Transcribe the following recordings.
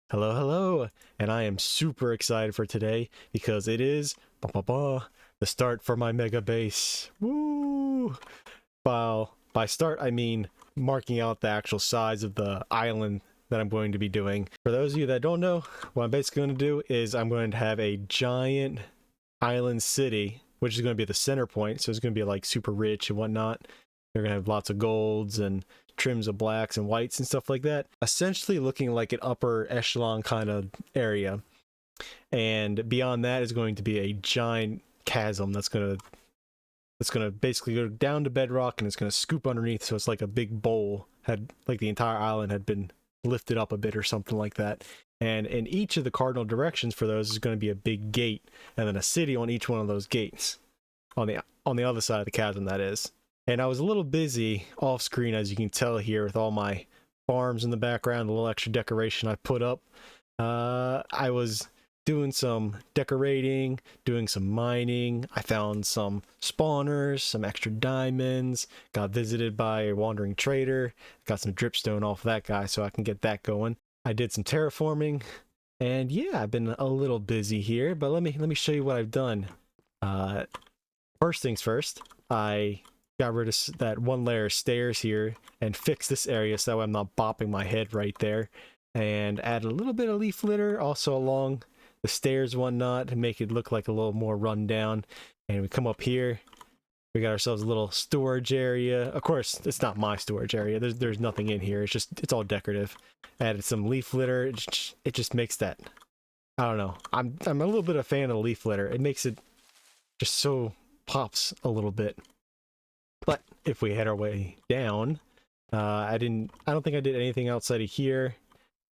Hello, hello, and I am super excited for today because it is the start for my mega base. Woo! By start, I mean marking out the actual size of the island that I'm going to be doing. For those of you that don't know, what I'm basically going to do is I'm going to have a giant island city, which is going to be the center point, so it's going to be like super rich and whatnot. They're going to have lots of golds and trims of blacks and whites and stuff like that, essentially looking like an upper echelon kind of area. And beyond that is going to be a giant chasm that's going to basically go down to bedrock, and it's going to scoop underneath, so it's like a big bowl, had like the entire island had been lifted up a bit or something like that. And in each of the cardinal directions for those is going to be a big gate, and then a city on each one of those gates on the other side of the chasm, that is. And I was a little busy off screen, as you can tell here, with all my farms in the background, the little extra decoration I put up. I was doing some decorating, doing some mining. I found some spawners, some extra diamonds, got visited by a wandering trader, got some dripstone off of that guy so I can get that going. I did some terraforming, and yeah, I've been a little busy here, but let me show you what I've done. First things first, I got rid of that one layer of stairs here and fixed this area so that way I'm not bopping my head right there, and add a little bit of leaf litter also along the stairs and whatnot to make it look like a little more run down. And we come up here, we got ourselves a little storage area. Of course, it's not my storage area, there's nothing in here, it's all decorative. Added some leaf litter. It just makes that, I don't know, I'm a little bit a fan of leaf litter. It makes it just so pops a little bit. But if we head our way down, I don't think I did anything outside of here.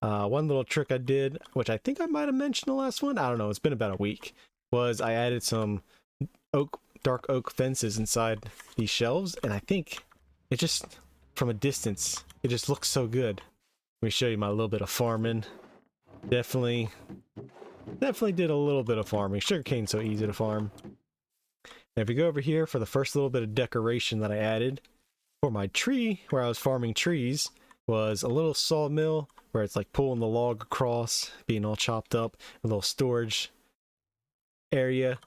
One little trick I did, which I think I might have mentioned the last one, I don't know, it's been about a week, was I added some dark oak fences inside these shelves, and I think it just, from a distance, it just looks so good. Let me show you my little bit of farming. Definitely did a little bit of farming. Sugarcane's so easy to farm. And if we go over here for the first little bit of decoration that I added for my tree, where I was farming trees, was a little sawmill where it's like pulling the log across, being all chopped up, a little storage area.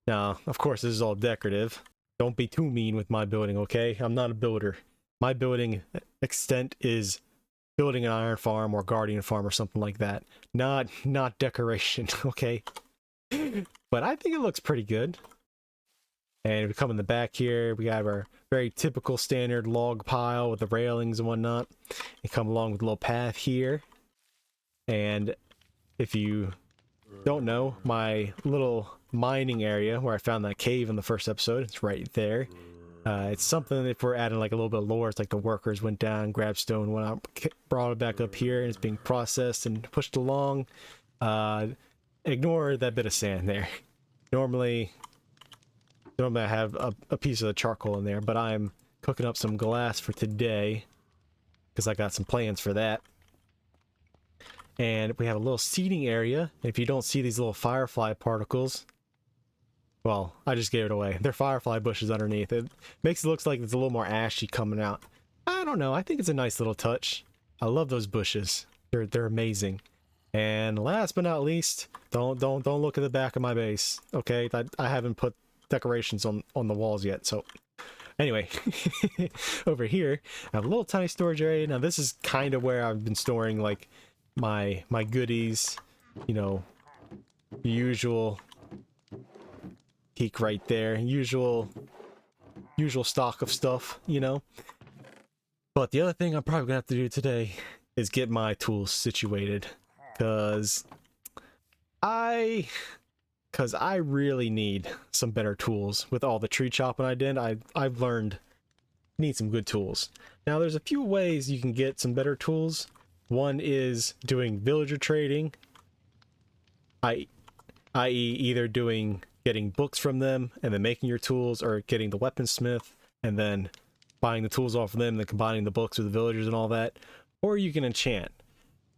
Now, of course, this is all decorative. Don't be too mean with my building, okay? I'm not a builder. My building extent is building an iron farm or guardian farm or something like that. Not decoration, okay? But I think it looks pretty good. And we come in the back here, we have our very typical standard log pile with the railings and whatnot. We come along with a little path here. And if you don't know, my little mining area where I found that cave in the first episode, it's right there. It's something, if we're adding like a little bit of lore, it's like the workers went down, grabbed stone, went out, brought it back up here, and it's being processed and pushed along. Ignore that bit of sand there. Normally I have a piece of the charcoal in there, but I'm cooking up some glass for today because I got some plans for that. And we have a little seating area. If you don't see these little firefly particles, well, I just gave it away. They're firefly bushes underneath. It makes it look like it's a little more ashy coming out. I don't know. I think it's a nice little touch. I love those bushes. They're amazing. And last but not least, don't look at the back of my base. Okay, I haven't put decorations on the walls yet. So anyway, over here I have a little tiny storage area. Now this is kind of where I've been storing like my goodies, you know, the usual peak right there, usual stock of stuff, you know. But the other thing I'm probably gonna have to do today is get my tools situated, because I really need some better tools. With all the tree chopping I did, I've learned I need some good tools. Now there's a few ways you can get some better tools. One is doing villager trading, i.e. either getting books from them and then making your tools, or getting the weaponsmith and then buying the tools off of them and then combining the books with the villagers and all that. Or you can enchant,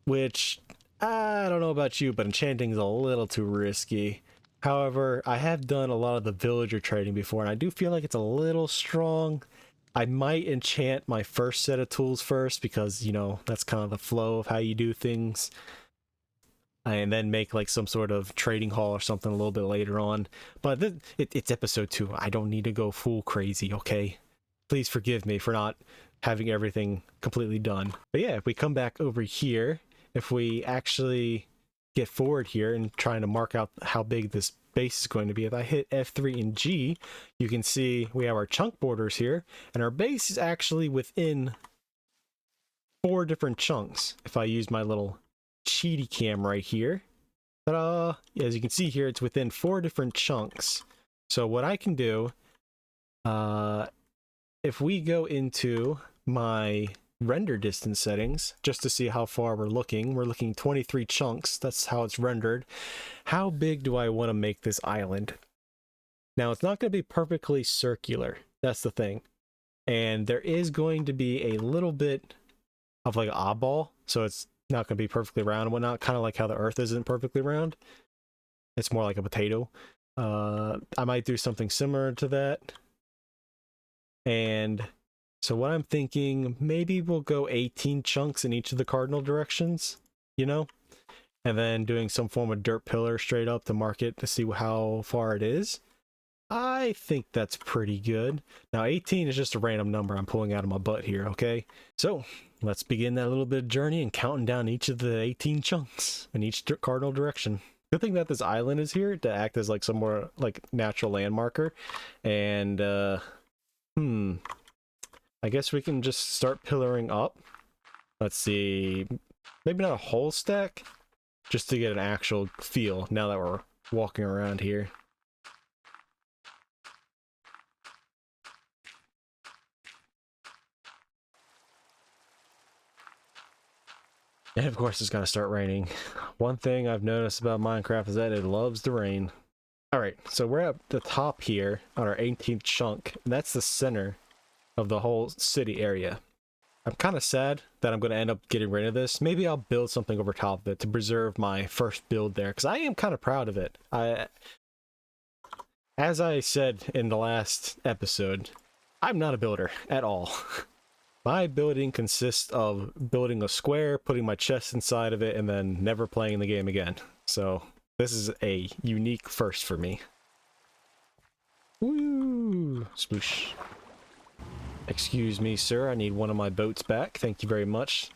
which I don't know about you, but enchanting is a little too risky. However, I have done a lot of the villager trading before, and I do feel like it's a little strong. I might enchant my first set of tools first because, you know, that's kind of the flow of how you do things. and then make like some sort of trading hall or something a little bit later on. But it's episode 2. I don't need to go full crazy, okay? Please forgive me for not having everything completely done. But yeah, if we come back over here, if we actually get forward here and trying to mark out how big this base is going to be, if I hit F3 and G, you can see we have our chunk borders here, and our base is actually within 4 different chunks. If I use my little cheaty cam right here, ta-da! Yeah, as you can see here, it's within 4 different chunks. So what I can do, if we go into my render distance settings, just to see how far we're looking 23 chunks. That's how it's rendered. How big do I want to make this island? Now, it's not going to be perfectly circular. That's the thing. And there is going to be a little bit of like an oddball, so it's not going to be perfectly round and whatnot, kind of like how the Earth isn't perfectly round. It's more like a potato. I might do something similar to that. And so what I'm thinking, maybe we'll go 18 chunks in each of the cardinal directions, you know? And then doing some form of dirt pillar straight up to mark it to see how far it is. I think that's pretty good. Now 18 is just a random number I'm pulling out of my butt here, okay? So let's begin that little bit of journey and counting down each of the 18 chunks in each cardinal direction. Good thing that this island is here to act as like somewhere like natural landmarker. And I guess we can just start pillaring up. Let's see, maybe not a whole stack, just to get an actual feel now that we're walking around here. And of course it's gonna start raining. One thing I've noticed about Minecraft is that it loves to rain. Alright, so we're at the top here on our 18th chunk, and that's the center of the whole city area. I'm kind of sad that I'm going to end up getting rid of this. Maybe I'll build something over top of it to preserve my first build there, because I am kind of proud of it. As I said in the last episode, I'm not a builder at all. My building consists of building a square, putting my chest inside of it, and then never playing the game again. So this is a unique first for me. Woo! Sploosh. Excuse me, sir, I need one of my boats back. Thank you very much.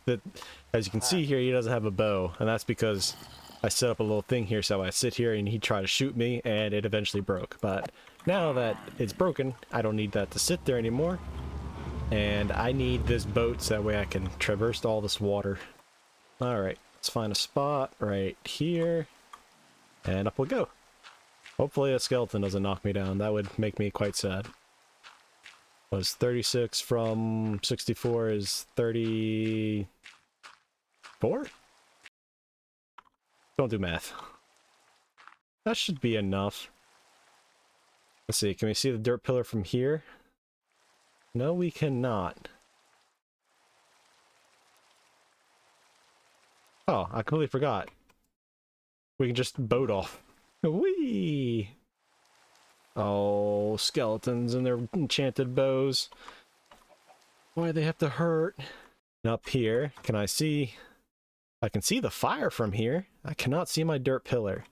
As you can see here, he doesn't have a bow, and that's because I set up a little thing here, so I sit here and he tried to shoot me, and it eventually broke. But now that it's broken, I don't need that to sit there anymore. And I need this boat so that way I can traverse all this water. Alright, let's find a spot right here. And up we go. Hopefully a skeleton doesn't knock me down. That would make me quite sad. Was 36 from 64 is 34? Don't do math. That should be enough. Let's see, can we see the dirt pillar from here? No, we cannot. Oh, I completely forgot. We can just boat off. Whee! Oh, skeletons and their enchanted bows. Why they have to hurt? And up here, can I see? I can see the fire from here. I cannot see my dirt pillar.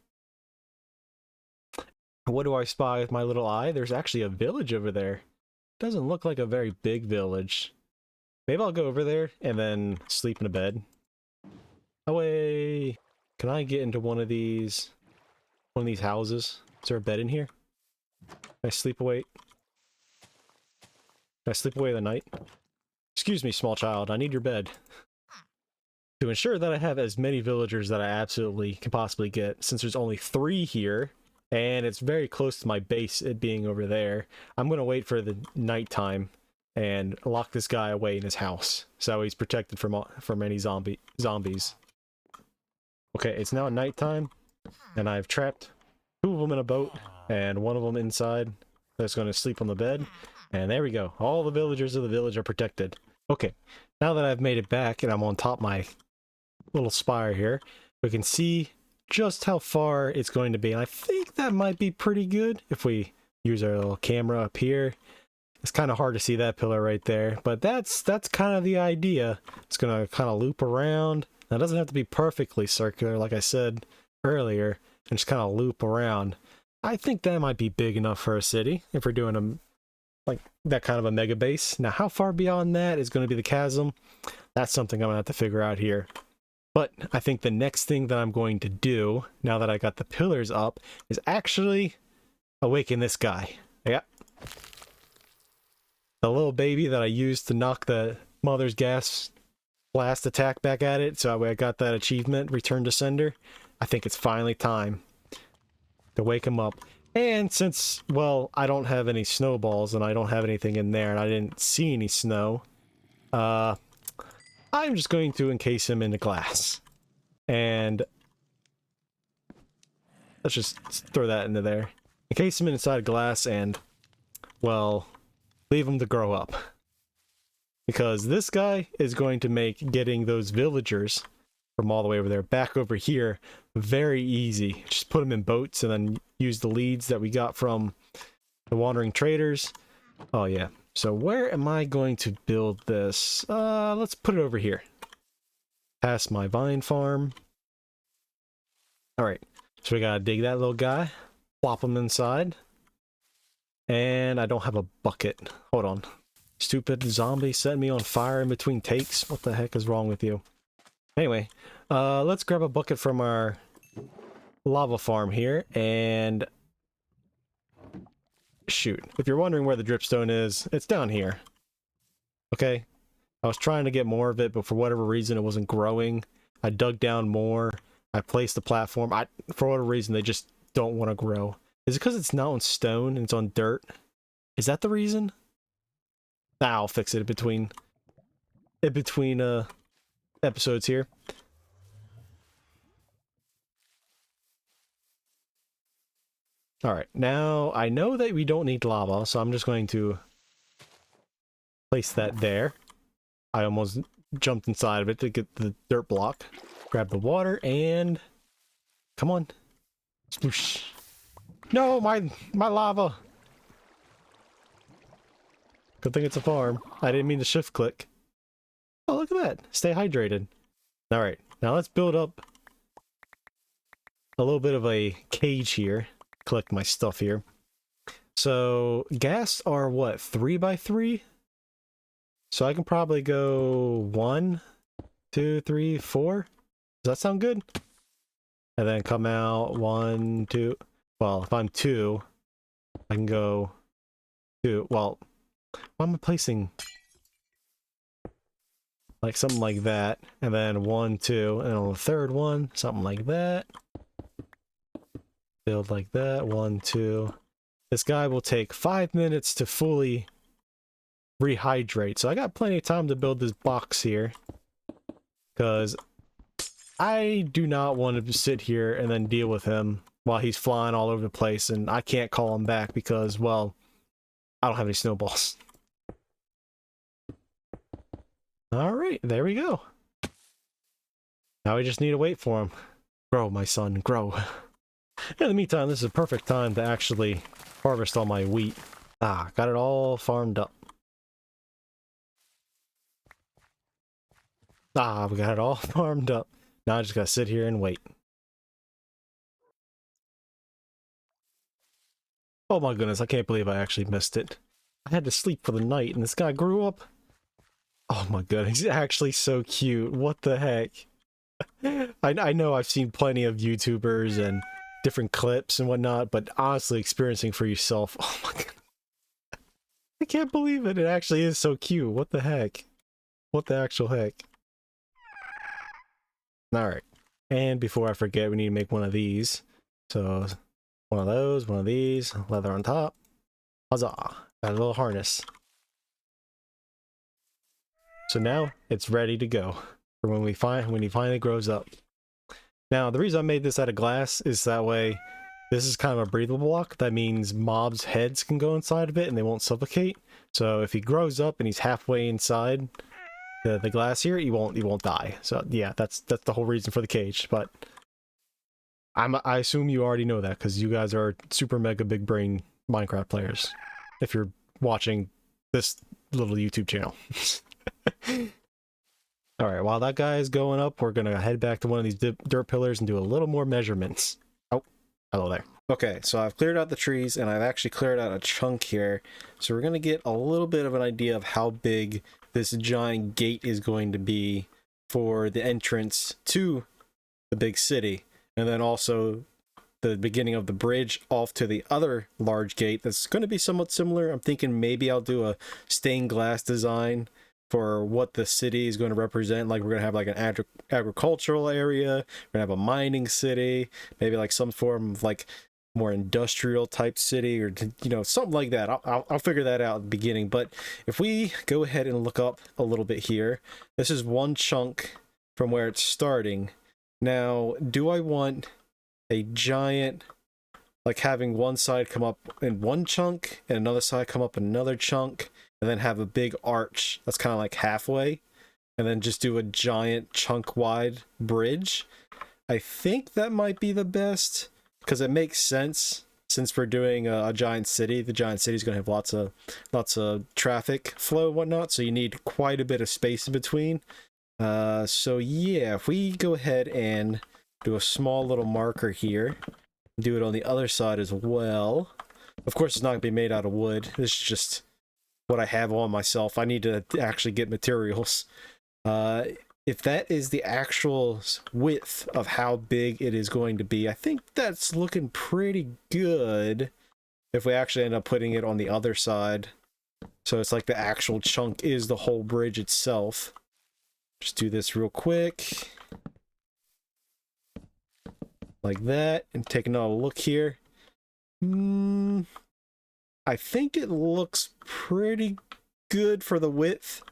What do I spy with my little eye? There's actually a village over there. Doesn't look like a very big village. Maybe I'll go over there and then sleep in a bed. Away! Can I get into one of these houses? Is there a bed in here? Can I sleep away? Can I sleep away the night? Excuse me, small child, I need your bed. To ensure that I have as many villagers that I absolutely can possibly get, since there's only 3 here, and it's very close to my base, it being over there, I'm gonna wait for the nighttime and lock this guy away in his house, so he's protected from any zombies. Okay, it's now nighttime, and I've trapped 2 of them in a boat, and 1 of them inside that's going to sleep on the bed. And there we go. All the villagers of the village are protected. Okay, now that I've made it back and I'm on top of my little spire here, we can see just how far it's going to be. And I think that might be pretty good if we use our little camera up here. It's kind of hard to see that pillar right there, but that's kind of the idea. It's going to kind of loop around, Now, it doesn't have to be perfectly circular, like I said earlier, and just kind of loop around. I think that might be big enough for a city if we're doing a like that kind of a mega base. Now, how far beyond that is going to be the chasm? That's something I'm going to have to figure out here. But I think the next thing that I'm going to do, now that I got the pillars up, is actually awaken this guy. Yeah. The little baby that I used to knock the mother's gas blast attack back at it, so I got that achievement, Return to Sender. I think it's finally time to wake him up. And since, well, I don't have any snowballs and I don't have anything in there and I didn't see any snow, I'm just going to encase him in the glass. And let's just throw that into there. Encase him inside glass and, well, leave him to grow up. Because this guy is going to make getting those villagers from all the way over there back over here very easy. Just put them in boats and then use the leads that we got from the wandering traders. Oh yeah. So where am I going to build this? Let's put it over here. Past my vine farm. Alright. So we gotta dig that little guy. Plop him inside. And I don't have a bucket. Hold on. Stupid zombie set me on fire in between takes. What the heck is wrong with you? Anyway, let's grab a bucket from our lava farm here, and shoot. If you're wondering where the dripstone is, it's down here. Okay? I was trying to get more of it, but for whatever reason it wasn't growing. I dug down more. I placed the platform. For whatever reason, they just don't want to grow. Is it because it's not on stone and it's on dirt? Is that the reason? I'll fix it in between episodes here. Alright, now I know that we don't need lava, so I'm just going to place that there. I almost jumped inside of it to get the dirt block. Grab the water and... come on. Sploosh. No, my lava! Good thing it's a farm. I didn't mean to shift click. Oh, look at that. Stay hydrated. Alright, now let's build up a little bit of a cage here. Collect my stuff here. So, gas are what? 3x3? So I can probably go 1, 2, 3, 4. Does that sound good? And then come out 1, 2. Well, if I'm 2, I can go 2. Well, why am I placing like something like that? And then 1, 2, and on the third one, something like that. Build like that. 1, 2. This guy will take 5 minutes to fully rehydrate. So I got plenty of time to build this box here. Because I do not want to sit here and then deal with him while he's flying all over the place. And I can't call him back because, well, I don't have any snowballs. Alright, there we go. Now we just need to wait for him. Grow, my son, grow. In the meantime, this is a perfect time to actually harvest all my wheat. Ah, got it all farmed up. Ah, we got it all farmed up. Now I just gotta sit here and wait. Oh my goodness, I can't believe I actually missed it. I had to sleep for the night and this guy grew up. Oh my goodness, he's actually so cute. What the heck? I know I've seen plenty of YouTubers and different clips and whatnot, but honestly experiencing for yourself, oh my god. I can't believe it. It actually is so cute. What the heck? What the actual heck? Alright. And before I forget, we need to make one of these. So, one of those, one of these, leather on top. Huzzah! Got a little harness. So now it's ready to go for when he finally grows up. Now, the reason I made this out of glass is that way this is kind of a breathable block. That means mobs' heads can go inside of it and they won't suffocate. So if he grows up and he's halfway inside the glass here, he won't die. So yeah, that's the whole reason for the cage. But I assume you already know that because you guys are super mega big brain Minecraft players. If you're watching this little YouTube channel. All right, while that guy is going up, we're gonna head back to one of these dirt pillars and do a little more measurements. Oh, hello there. Okay, so I've cleared out the trees and I've actually cleared out a chunk here. So we're gonna get a little bit of an idea of how big this giant gate is going to be for the entrance to the big city. And then also the beginning of the bridge off to the other large gate that's going to be somewhat similar. I'm thinking maybe I'll do a stained glass design for what the city is going to represent. Like we're going to have like an agricultural area, we're going to have a mining city, maybe like some form of like more industrial type city, or you know, something like that. I'll figure that out at the beginning. But if we go ahead and look up a little bit here, this is one chunk from where it's starting. Now, do I want a giant, like having one side come up in one chunk and another side come up another chunk, and then have a big arch that's kind of like halfway, and then just do a giant chunk wide bridge? I think that might be the best, because it makes sense since we're doing a giant city. The giant city is going to have lots of traffic flow and whatnot, so you need quite a bit of space in between. So yeah, if we go ahead and do a small little marker here, do it on the other side as well. Of course, it's not going to be made out of wood. This is just what I have on myself. I need to actually get materials. If that is the actual width of how big it is going to be, I think that's looking pretty good if we actually end up putting it on the other side. So it's like the actual chunk is the whole bridge itself. Just do this real quick. Like that, and take another look here. I think it looks pretty good for the width.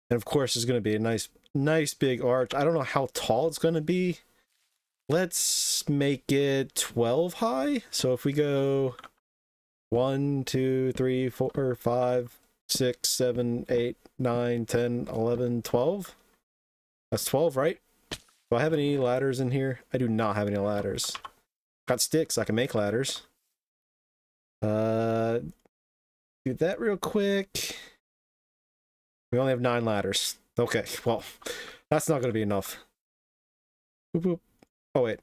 And of course, it's going to be a nice big arch. I don't know how tall it's going to be. Let's make it 12 high. So if we go 1, 2, 3, 4, 5, 6, 7, 8, 9, 10, 11, 12. That's 12, right? Do I have any ladders in here? I do not have any ladders. Got sticks, I can make ladders. Do that real quick. We only have 9 ladders. Okay, well, that's not going to be enough. Boop, boop. Oh, wait.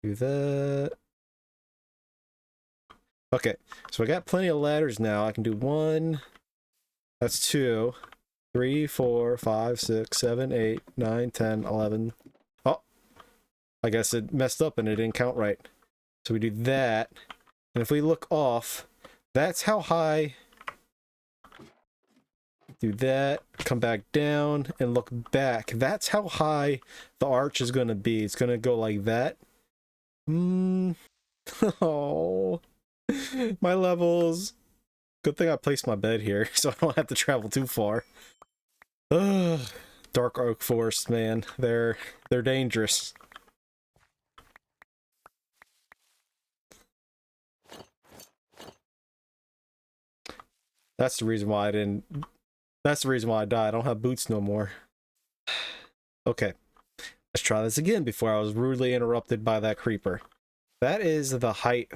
Do that. Okay, so I got plenty of ladders now. I can do 1. That's 2. 3, 4, 5, 6, 7, 8, 9, 10, 11. Oh, I guess it messed up and it didn't count right. So we do that. And if we look off, that's how high. Do that, come back down, and look back. That's how high the arch is going to be. It's going to go like that. Oh, my levels. Good thing I placed my bed here, so I don't have to travel too far. Ugh, dark oak forest, man. They're dangerous. That's the reason why I didn't. That's the reason why I died. I don't have boots no more. Okay, let's try this again before I was rudely interrupted by that creeper. That is the height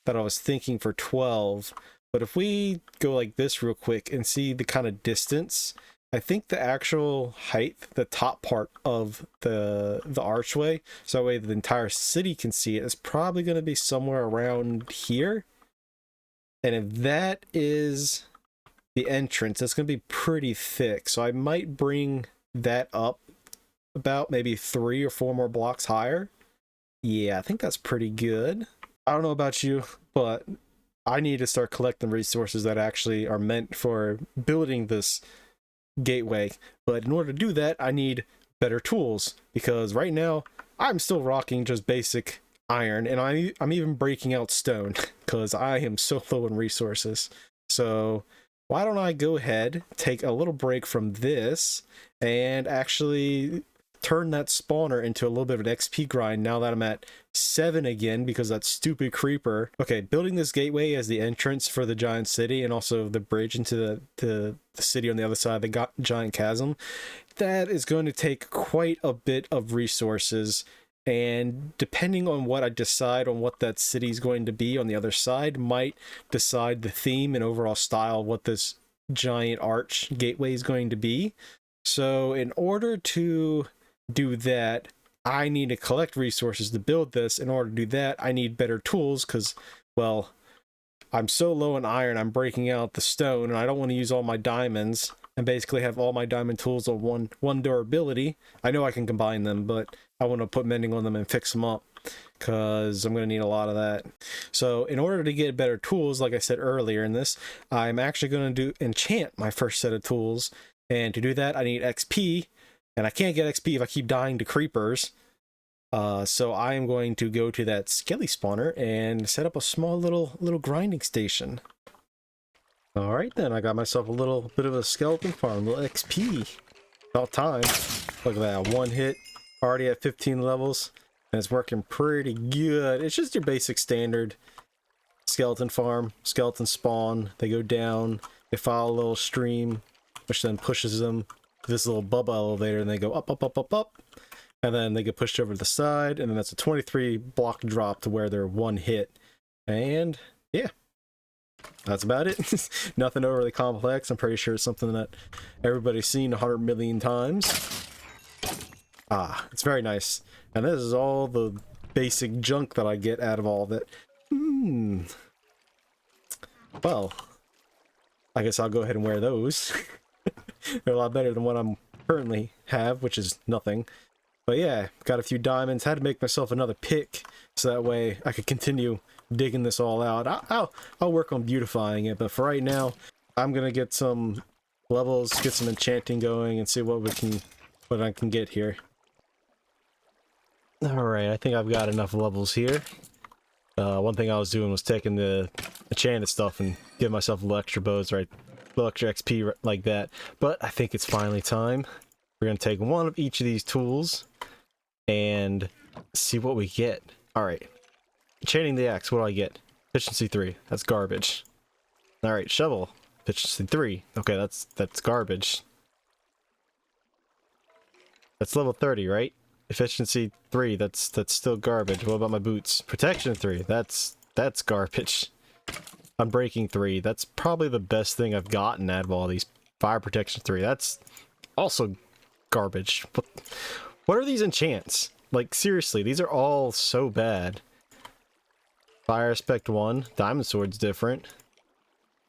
that I was thinking for 12. But if we go like this real quick and see the kind of distance, I think the actual height, the top part of the archway, so that way the entire city can see it, is probably going to be somewhere around here. And if that is the entrance, that's going to be pretty thick. So I might bring that up about maybe 3 or 4 more blocks higher. Yeah, I think that's pretty good. I don't know about you, but I need to start collecting resources that actually are meant for building this gateway. But in order to do that, I need better tools, because right now I'm still rocking just basic iron, and I'm even breaking out stone because I am so low in resources. So why don't I go ahead, take a little break from this, and actually turn that spawner into a little bit of an XP grind now that I'm at 7 again because that stupid creeper. Okay, building this gateway as the entrance for the giant city and also the bridge into the city on the other side of the giant chasm, that is going to take quite a bit of resources. And depending on what I decide on what that city is going to be on the other side, might decide the theme and overall style of what this giant arch gateway is going to be. So in order to do that, I need to collect resources to build this. In order to do that, I need better tools because, well, I'm so low in iron, I'm breaking out the stone, and I don't want to use all my diamonds and basically have all my diamond tools on one durability. I know I can combine them, but I want to put mending on them and fix them up because I'm going to need a lot of that. So in order to get better tools, like I said earlier in this, I'm actually going to enchant my first set of tools. And to do that, I need XP, and I can't get XP if I keep dying to creepers. So I am going to go to that skelly spawner and set up a small little grinding station. All right, then I got myself a little bit of a skeleton farm, a little XP. About time. Look at that, one hit, already at 15 levels, and it's working pretty good. It's just your basic standard skeleton farm, skeleton spawn. They go down, they follow a little stream, which then pushes them to this little bubble elevator, and they go up, up, up, up, up. And then they get pushed over to the side, and then that's a 23 block drop to where they're one hit. And yeah, that's about it. Nothing overly complex. I'm pretty sure it's something that everybody's seen 100 million times. Ah, it's very nice. And this is all the basic junk that I get out of all of it. Well, I guess I'll go ahead and wear those. They're a lot better than what I'm currently have, which is nothing. But yeah, got a few diamonds. Had to make myself another pick so that way I could continue digging this all out. I'll work on beautifying it, but for right now, I'm gonna get some levels, get some enchanting going, and see what I can get here. All right, I think I've got enough levels here. One thing I was doing was taking the enchanted stuff and giving myself a little extra bows, right, a little extra XP like that. But I think it's finally time. We're gonna take one of each of these tools and see what we get. All right, enchanting the axe. What do I get? Efficiency 3. That's garbage. All right, shovel. Efficiency 3. Okay, that's garbage. That's level 30, right? Efficiency 3. That's still garbage. What about my boots? Protection 3. That's garbage. Unbreaking 3. That's probably the best thing I've gotten out of all these. Fire protection 3. That's also garbage. What are these enchants? Like, seriously, these are all so bad. Fire aspect 1. Diamond sword's different.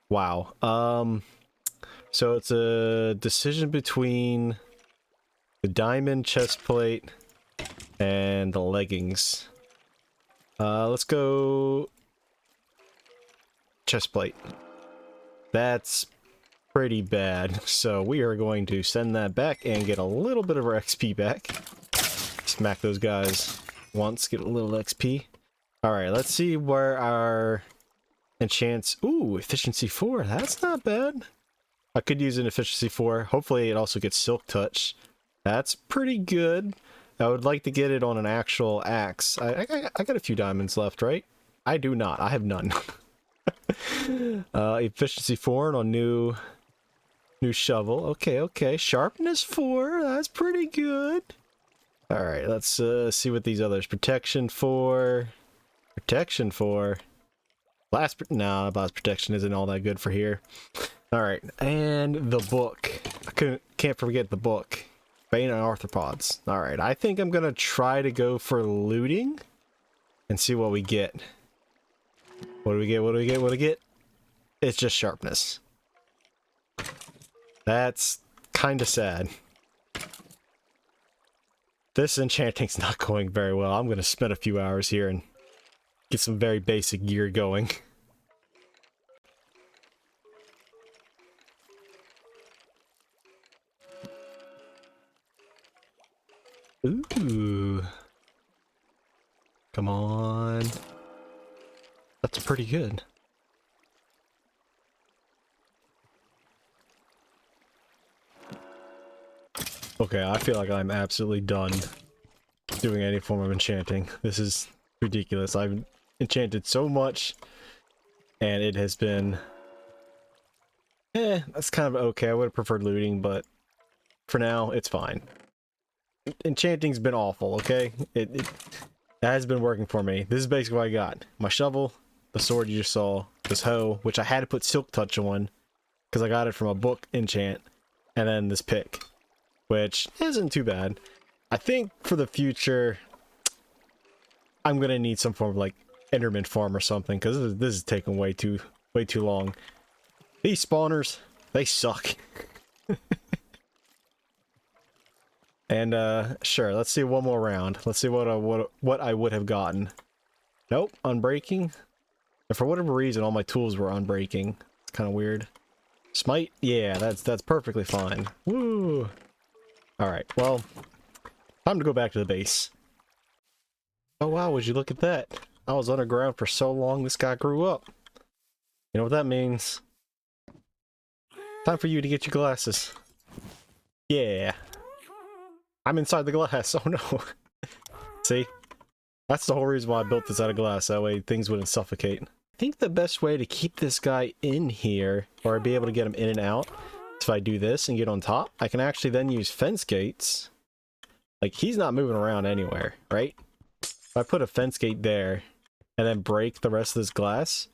Wow. So it's a decision between the diamond chest plate and the leggings. Let's go chest plate. That's pretty bad. So we are going to send that back and get a little bit of our XP back. Smack those guys once, get a little XP. Alright, let's see where our enchants... Ooh, efficiency 4. That's not bad. I could use an efficiency 4. Hopefully it also gets silk touch. That's pretty good. I would like to get it on an actual axe. I got a few diamonds left, right? I do not. I have none. Efficiency 4 on new shovel. Okay. Sharpness 4. That's pretty good. Alright, let's see what these others. Protection 4. Protection 4. Blast protection isn't all that good for here. Alright, and the book. I can't forget the book. Bane and arthropods. Alright, I think I'm gonna try to go for looting and see what we get. What do we get? It's just sharpness. That's kind of sad. This enchanting's not going very well. I'm gonna spend a few hours here and get some very basic gear going. Ooh. Come on. That's pretty good. Okay, I feel like I'm absolutely done doing any form of enchanting. This is ridiculous. I've enchanted so much, and it has been... that's kind of okay. I would have preferred looting, but for now, it's fine. Enchanting's been awful, okay? It has been working for me. This is basically what I got. My shovel, the sword you just saw, this hoe, which I had to put silk touch on, because I got it from a book enchant, and then this pick, which isn't too bad. I think for the future, I'm gonna need some form of like Enderman farm or something, because this is taking way too long. These spawners, they suck. And sure, let's see one more round. Let's see what I would have gotten. Nope, unbreaking. And for whatever reason, all my tools were unbreaking. It's kind of weird. Smite, yeah, that's perfectly fine. Woo! All right, well, time to go back to the base. Oh wow, would you look at that? I was underground for so long, this guy grew up. You know what that means? Time for you to get your glasses. Yeah. I'm inside the glass. Oh no. See? That's the whole reason why I built this out of glass. That way things wouldn't suffocate. I think the best way to keep this guy in here, or be able to get him in and out, is if I do this and get on top. I can actually then use fence gates. Like, he's not moving around anywhere, right? If I put a fence gate there, and then break the rest of this glass.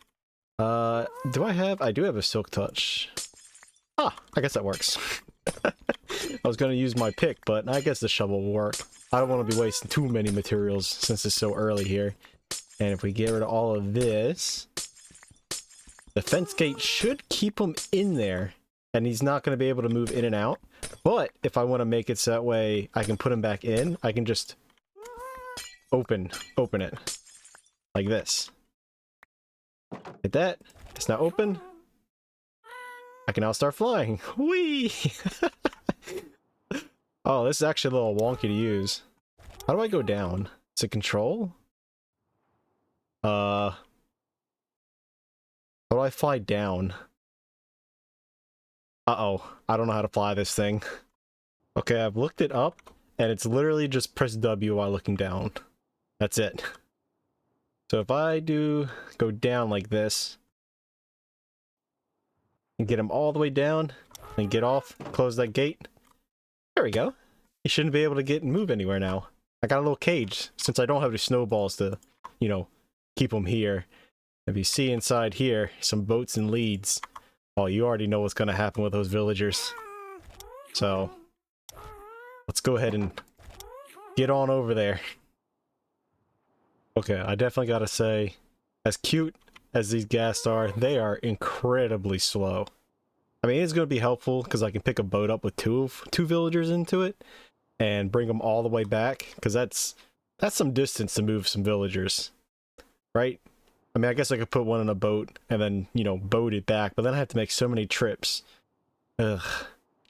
I do have a silk touch. Ah, I guess that works. I was going to use my pick, but I guess the shovel will work. I don't want to be wasting too many materials since it's so early here. And if we get rid of all of this, the fence gate should keep him in there, and he's not going to be able to move in and out. But if I want to make it so that way I can put him back in, I can just open it like this. Hit that. It's now open. I can now start flying. Whee! Oh, this is actually a little wonky to use. How do I go down? Is it control? How do I fly down? Uh-oh. I don't know how to fly this thing. Okay, I've looked it up, and it's literally just press W while looking down. That's it. So if I go down like this, and get him all the way down, and get off, close that gate. There we go. He shouldn't be able to get and move anywhere now. I got a little cage, since I don't have any snowballs to, you know, keep him here. If you see inside here, some boats and leads. Oh, you already know what's going to happen with those villagers. So, let's go ahead and get on over there. Okay, I definitely gotta say, as cute as these ghasts are, they are incredibly slow. I mean, it's going to be helpful because I can pick a boat up with two villagers into it and bring them all the way back, because that's some distance to move some villagers, right? I mean, I guess I could put one in a boat and then, you know, boat it back, but then I have to make so many trips. Ugh.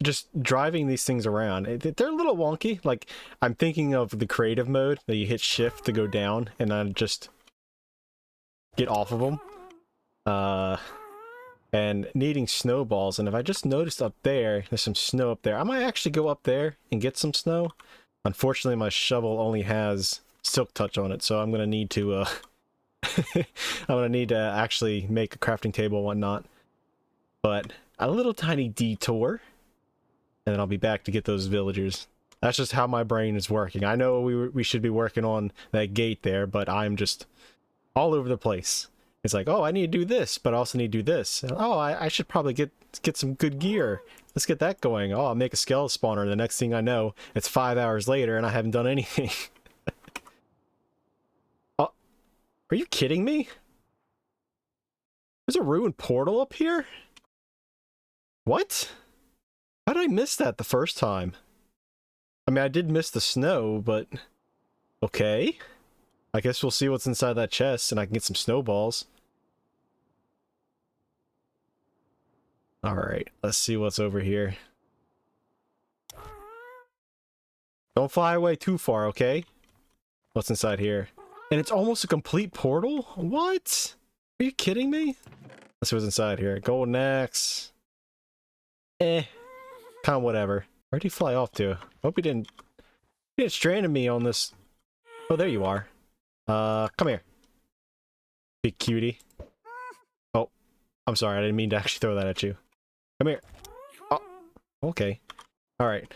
Just driving these things around, they're a little wonky. Like, I'm thinking of the creative mode that you hit shift to go down and then just get off of them. And needing snowballs, and if I just noticed up there's some snow up there. I might actually go up there and get some snow. Unfortunately, my shovel only has silk touch on it, so I'm gonna need to I'm gonna need to actually make a crafting table and whatnot. But a little tiny detour, and then I'll be back to get those villagers. That's just how my brain is working. I know we should be working on that gate there, but I'm just all over the place. It's like, oh, I need to do this, but I also need to do this. Oh, I should probably get some good gear. Let's get that going. Oh, I'll make a skeleton spawner. The next thing I know, it's 5 hours later and I haven't done anything. Oh, are you kidding me? There's a ruined portal up here? What? How did I miss that the first time? I mean, I did miss the snow, but okay. I guess we'll see what's inside that chest, and I can get some snowballs. Alright, let's see what's over here. Don't fly away too far, okay? What's inside here? And it's almost a complete portal? What? Are you kidding me? Let's see what's inside here. Golden axe. Kind of whatever. Where'd you fly off to? Hope you didn't stranded me on this. Oh, there you are. Come here. Big cutie. Oh, I'm sorry. I didn't mean to actually throw that at you. Come here. Oh, okay. Alright.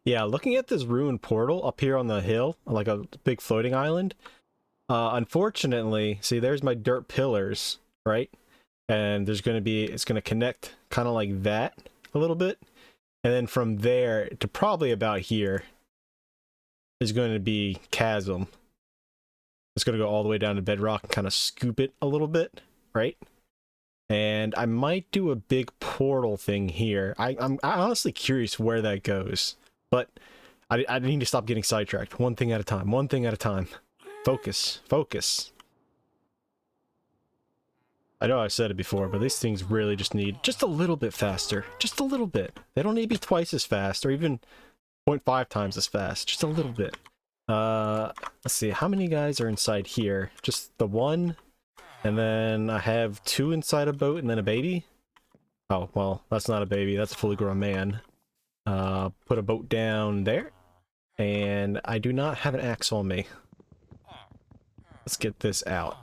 Yeah, looking at this ruined portal up here on the hill, like a big floating island. Unfortunately, see, there's my dirt pillars, right? and there's going to be, it's going to connect kind of like that a little bit, and then from there to probably about here is going to be chasm. It's going to go all the way down to bedrock and kind of scoop it a little bit, right? And I might do a big portal thing here. I'm honestly curious where that goes, but I need to stop getting sidetracked. One thing at a time. One thing at a time. Focus. Focus. I know I've said it before, but these things really just need just a little bit faster. Just a little bit. They don't need to be twice as fast or even 0.5 times as fast. Just a little bit. Let's see. How many guys are inside here? Just the one? And then I have 2 inside a boat and then a baby? Oh, well, that's not a baby. That's a fully grown man. Put a boat down there. And I do not have an axe on me. Let's get this out.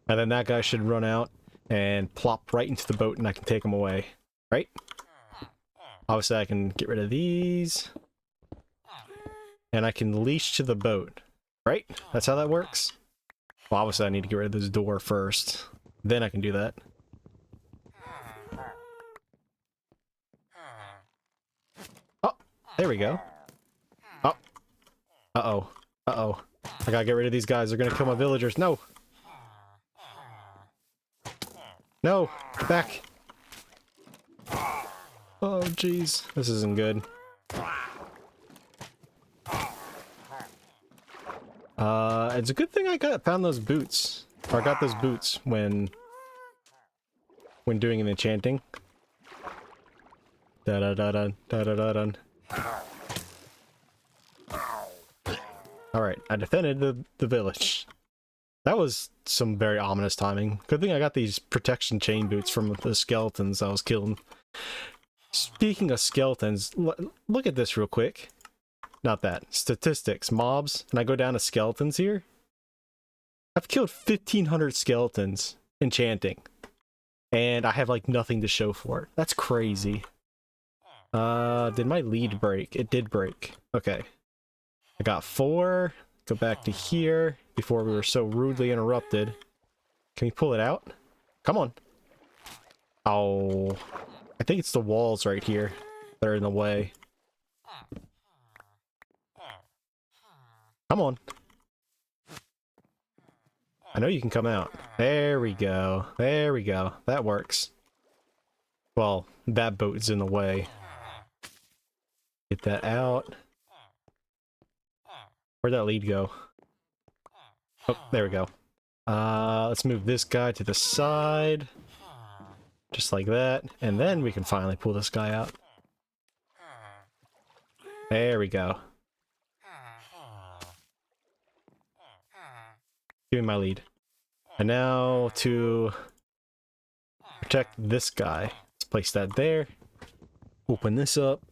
And then that guy should run out and plop right into the boat and I can take him away. Right? Obviously I can get rid of these. And I can leash to the boat. Right? That's how that works? Well, obviously I need to get rid of this door first. Then I can do that. Oh! There we go. Oh! Uh-oh. Uh-oh. I gotta get rid of these guys. They're gonna kill my villagers. No! No! Back! Oh, jeez. This isn't good. It's a good thing I found those boots. Or I got those boots when doing an enchanting. Da-da-da-dun, da-da-da-dun. Alright, I defended the village. That was some very ominous timing. Good thing I got these protection chain boots from the skeletons I was killing. Speaking of skeletons, look at this real quick. Not that. Statistics, mobs, and I go down to skeletons here. I've killed 1,500 skeletons enchanting. And I have like nothing to show for it. That's crazy. Did my lead break? It did break. Okay. I got 4. Go back to here before we were so rudely interrupted. Can we pull it out? Come on. Oh. I think it's the walls right here that are in the way. Come on. I know you can come out. There we go. There we go. That works. Well, that boat is in the way. Get that out. Where'd that lead go? Oh, there we go. Let's move this guy to the side. Just like that. And then we can finally pull this guy out. There we go. Give me my lead. And now to protect this guy. Let's place that there. Open this up.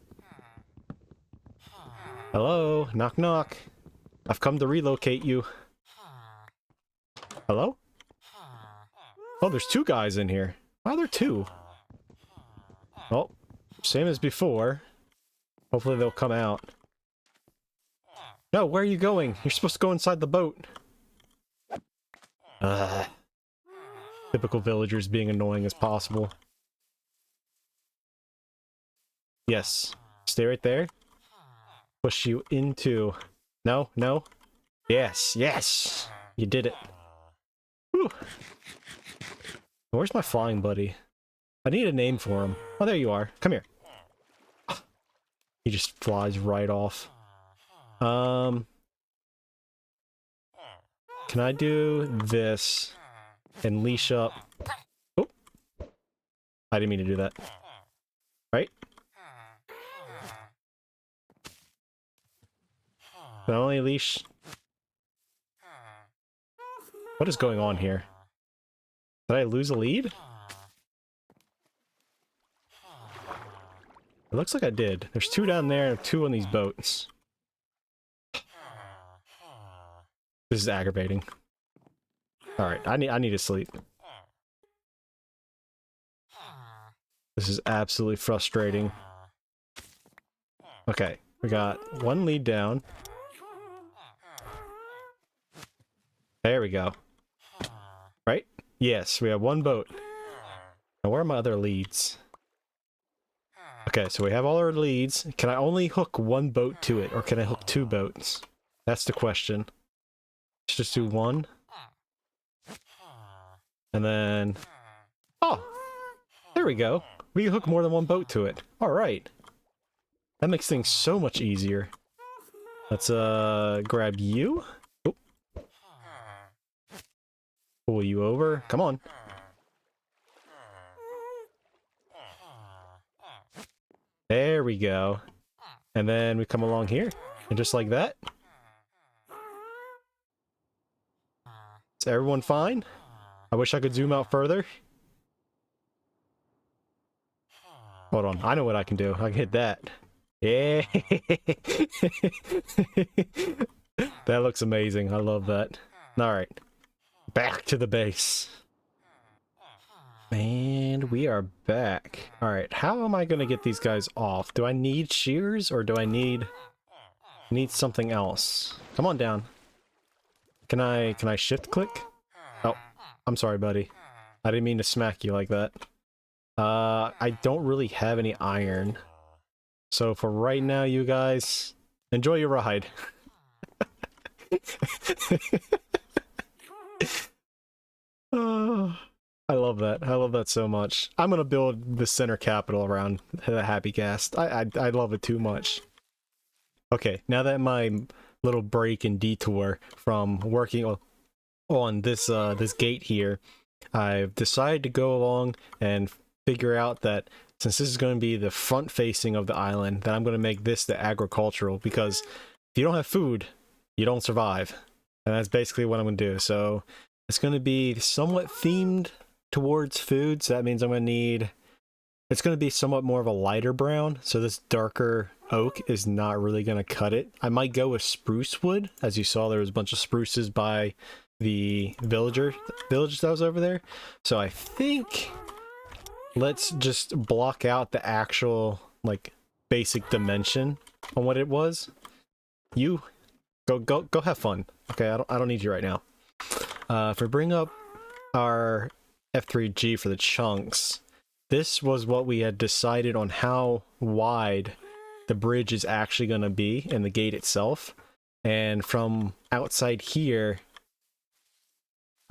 Hello? Knock knock. I've come to relocate you. Hello? Oh, there's 2 guys in here. Why are there 2? Well, same as before. Hopefully they'll come out. No, where are you going? You're supposed to go inside the boat. Typical villagers being annoying as possible. Yes. Stay right there. Push you into... No, no. Yes, yes! You did it. Whew. Where's my flying buddy? I need a name for him. Oh, there you are. Come here. He just flies right off. Can I do this and leash up? Oh, I didn't mean to do that. Right? Can I only leash? What is going on here? Did I lose a lead? It looks like I did. There's 2 down there and 2 on these boats. This is aggravating. Alright, I need to sleep. This is absolutely frustrating. Okay, we got 1 lead down. There we go. Right? Yes, we have 1 boat. Now, where are my other leads? Okay, so we have all our leads. Can I only hook one boat to it, or can I hook 2 boats? That's the question. Let's just do 1. And then... Oh! There we go. We can hook more than 1 boat to it. Alright. That makes things so much easier. Let's, grab you. Oh. Pull you over. Come on. There we go. And then we come along here. And just like that. Is everyone fine? I wish I could zoom out further. Hold on. I know what I can do. I can hit that. Yeah. That looks amazing. I love that. Alright. Back to the base. And we are back. Alright, how am I gonna get these guys off? Do I need shears or do I need something else? Come on down. Can I shift click? Oh, I'm sorry, buddy. I didn't mean to smack you like that. I don't really have any iron. So for right now, you guys, enjoy your ride. Oh, I love that. I love that so much. I'm gonna build the center capital around the Happy Cast. I love it too much. Okay, now that my little break and detour from working on this this gate here, I've decided to go along and figure out that since this is going to be the front facing of the island, that I'm going to make this the agricultural, because if you don't have food, you don't survive. And that's basically what I'm going to do. So it's going to be somewhat themed towards food, so that means I'm going to need... It's going to be somewhat more of a lighter brown, so this darker oak is not really going to cut it. I might go with spruce wood. As you saw, there was a bunch of spruces by the village that was over there. So I think let's just block out the actual, like, basic dimension on what it was. You go have fun. Okay, I don't need you right now. If we bring up our F3G for the chunks, this was what we had decided on how wide the bridge is actually going to be in the gate itself. And from outside here,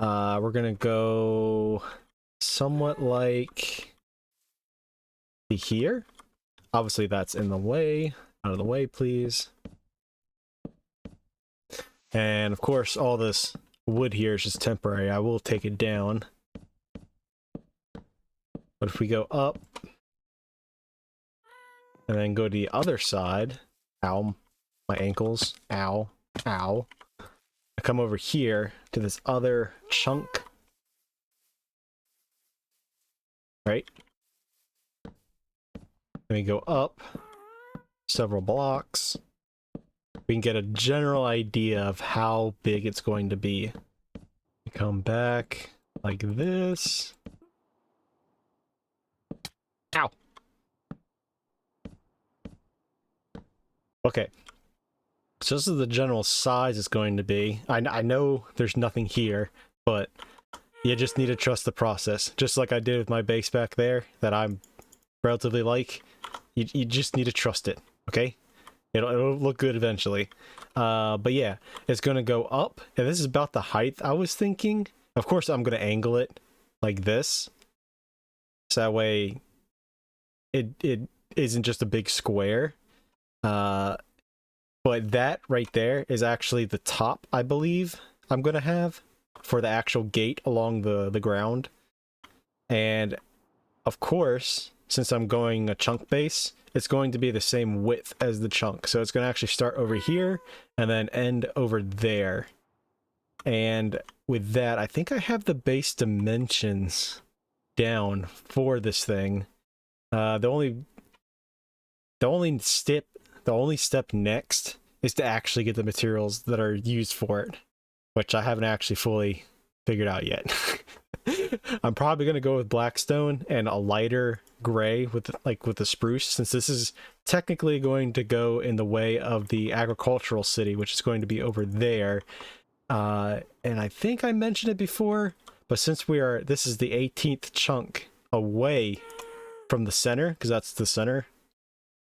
we're going to go somewhat like here. Obviously that's in the way. Out of the way, please. And of course, all this wood here is just temporary. I will take it down. But if we go up and then go to the other side, ow, my ankles, ow, ow. I come over here to this other chunk, right? Then we go up several blocks. We can get a general idea of how big it's going to be. We come back like this. Ow! Okay. So this is the general size it's going to be. I know there's nothing here, but you just need to trust the process. Just like I did with my base back there, that I'm relatively like. You just need to trust it, okay? It'll look good eventually. But yeah, it's going to go up, and this is about the height I was thinking. Of course, I'm going to angle it like this. So that way it isn't just a big square. But that right there is actually the top, I believe, I'm going to have for the actual gate along the ground. And of course, since I'm going a chunk base, it's going to be the same width as the chunk. So it's going to actually start over here and then end over there. And with that, I think I have the base dimensions down for this thing. The only step next is to actually get the materials that are used for it, which I haven't actually fully figured out yet. I'm probably going to go with blackstone and a lighter gray with the spruce, since this is technically going to go in the way of the agricultural city, which is going to be over there. And I think I mentioned it before, but since this is the 18th chunk away from the center, because that's the center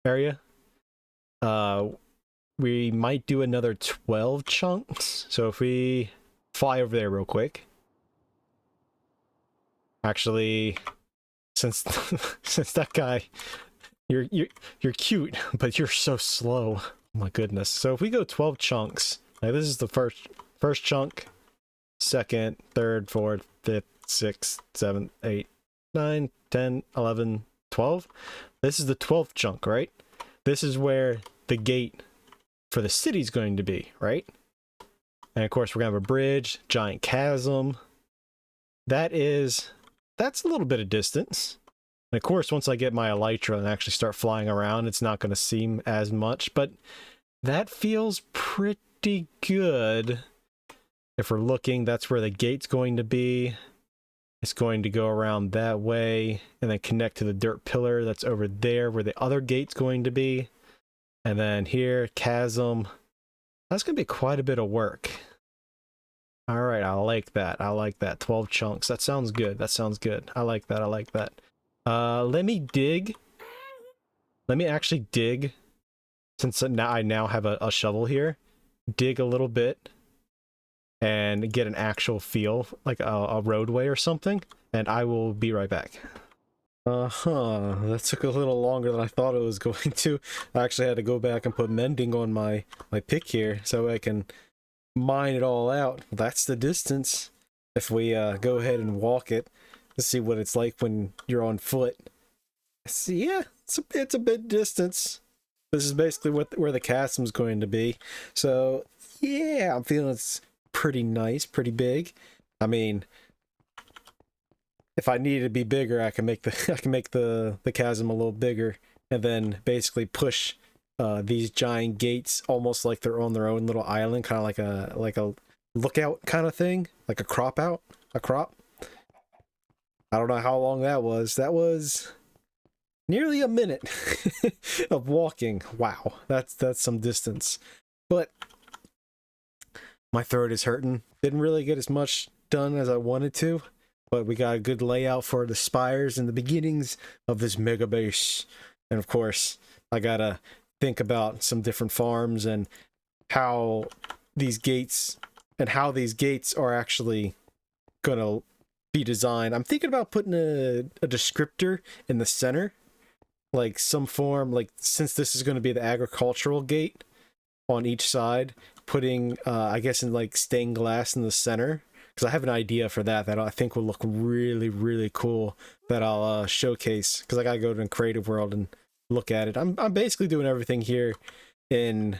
area, we might do another 12 chunks. So if we fly over there real quick. Actually, since since that guy, you're cute, but you're so slow. Oh my goodness. So if we go 12 chunks, like this is the first chunk, second, third, fourth, fifth, sixth, seventh, 8, 9, 10, 11, 12. This is the 12th chunk, right? This is where the gate for the city's going to be, right? And of course, we're gonna have a bridge, giant chasm. That's a little bit of distance. And of course, once I get my elytra and actually start flying around, it's not going to seem as much, but that feels pretty good. If we're looking, that's where the gate's going to be. It's going to go around that way and then connect to the dirt pillar that's over there where the other gate's going to be. And then here, chasm. That's going to be quite a bit of work. All right, I like that. I like that. 12 chunks. That sounds good. That sounds good. I like that. I like that. Let me dig. Let me actually dig. Since I now have a shovel here. Dig a little bit. And get an actual feel, like a roadway or something. And I will be right back. That took a little longer than I thought it was going to. I actually had to go back and put mending on my pick here so I can mine it all out. That's the distance. If we go ahead and walk it, let's see what it's like when you're on foot. See, yeah, it's a bit distance. This is basically where the chasm's going to be. So yeah, I'm feeling it's pretty nice, pretty big. I mean, if I needed to be bigger, I can make the chasm a little bigger, and then basically push these giant gates almost like they're on their own little island, kind of like a lookout kind of thing, like a crop. I don't know how long that was. That was nearly a minute of walking. Wow, that's some distance. But my throat is hurting. Didn't really get as much done as I wanted to, but we got a good layout for the spires and the beginnings of this mega base. And of course, I gotta think about some different farms and how these gates are actually gonna be designed. I'm thinking about putting a descriptor in the center, like some form, like since this is going to be the agricultural gate on each side, putting I guess in like stained glass in the center, because I have an idea for that I think will look really, really cool, that I'll showcase, because I gotta go to the creative world and look at it. I'm basically doing everything here in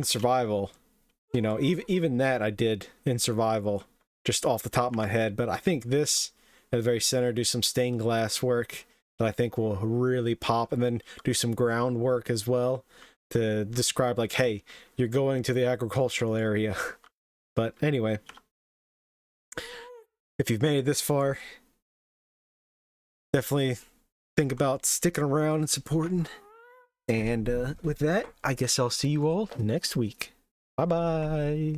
survival, you know. Even that I did in survival just off the top of my head, but I think this at the very center, do some stained glass work that I think will really pop, and then do some groundwork as well to describe, like, hey, you're going to the agricultural area. But anyway, if you've made it this far, definitely think about sticking around and supporting. And with that, I guess I'll see you all next week. Bye bye.